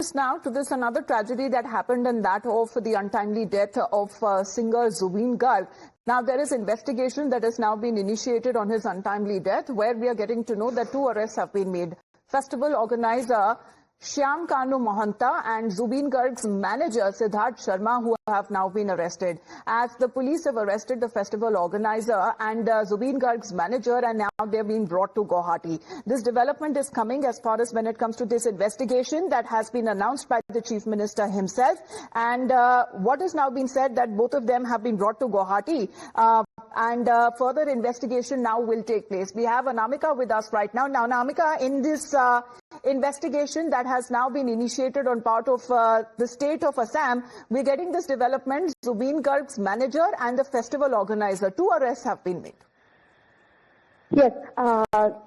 this now to this another tragedy that happened, and that of the untimely death of singer Zubeen Garg. Now, there is investigation that has now been initiated on his untimely death, where we are getting to know that 2 arrests have been made. Festival organizer Shyam Kanu Mohanta and Zubeen Garg's manager Siddharth Sharma, who have now been arrested. As the police have arrested the festival organizer and Zubeen Garg's manager, and now they're being brought to Guwahati. This development is coming as far as when it comes to this investigation that has been announced by the Chief Minister himself. And what has now been said that both of them have been brought to Guwahati. And further investigation now will take place. We have Anamika with us right now. Now, Anamika, in this investigation that has now been initiated on part of the state of Assam, we're getting this development. Zubeen Garg's manager and the festival organizer, 2 arrests have been made. Yes,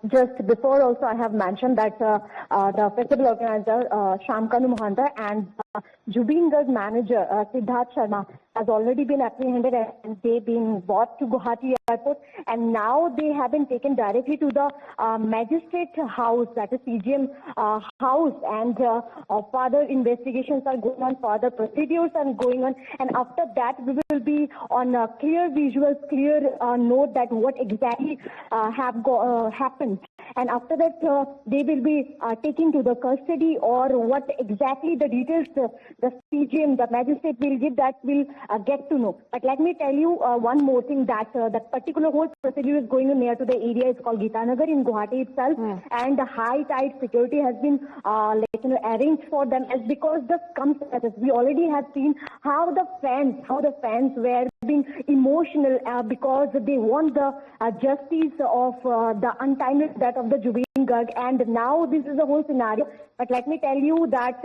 just before also I have mentioned that the festival organizer Shyam Kanu Mohanta and Zubeen Garg manager Siddharth Sharma has already been apprehended, and they've been brought to Guwahati airport, and now they have been taken directly to the magistrate house, that is CGM house, and further investigations are going on, further procedures are going on, and after that we will be on clear visuals, clear note that what exactly have happened. And after that, they will be taken to the custody, or what exactly the details the CGM, the magistrate will give, that will get to know. But let me tell you one more thing, that that particular whole procedure is going on near to the area. It's called Gitanagar in Guwahati itself, and the high tide security has been arranged for them, as because the circumstances, we already have seen how the fans were being emotional because they want the justice of the untimely death of the Zubeen Garg, and now this is the whole scenario. But let me tell you that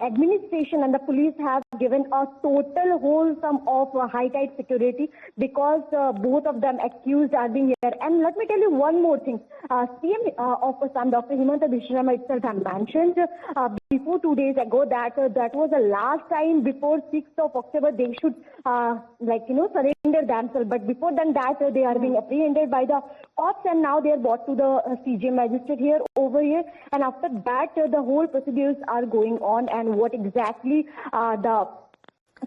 administration and the police have given a total wholesome of high tide security, because both of them accused are being here. And let me tell you one more thing. CM of Assam, Dr. Himanta Biswa Sarma itself had mentioned before 2 days ago that that was the last time before 6th of October they should surrender themselves. But before than that, they are being apprehended by the cops, and now they are brought to the CGM magistrate here over here. And after that, the whole procedures are going on, and what exactly the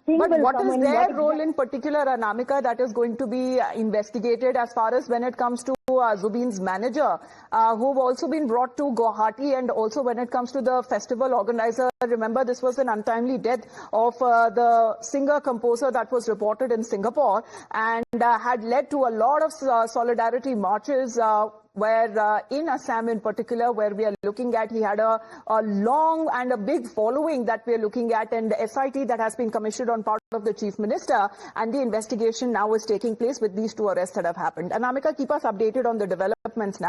But what is their role in particular, Anamika, that is going to be investigated as far as when it comes to Zubeen's manager, who have also been brought to Guwahati, and also when it comes to the festival organizer? Remember, this was an untimely death of the singer-composer that was reported in Singapore, and had led to a lot of solidarity marches where in Assam in particular, where we are looking at, he had a long and a big following that we are looking at, and the SIT that has been commissioned on part of the Chief Minister, and the investigation now is taking place with these 2 arrests that have happened. Anamika, keep us updated on the developments now.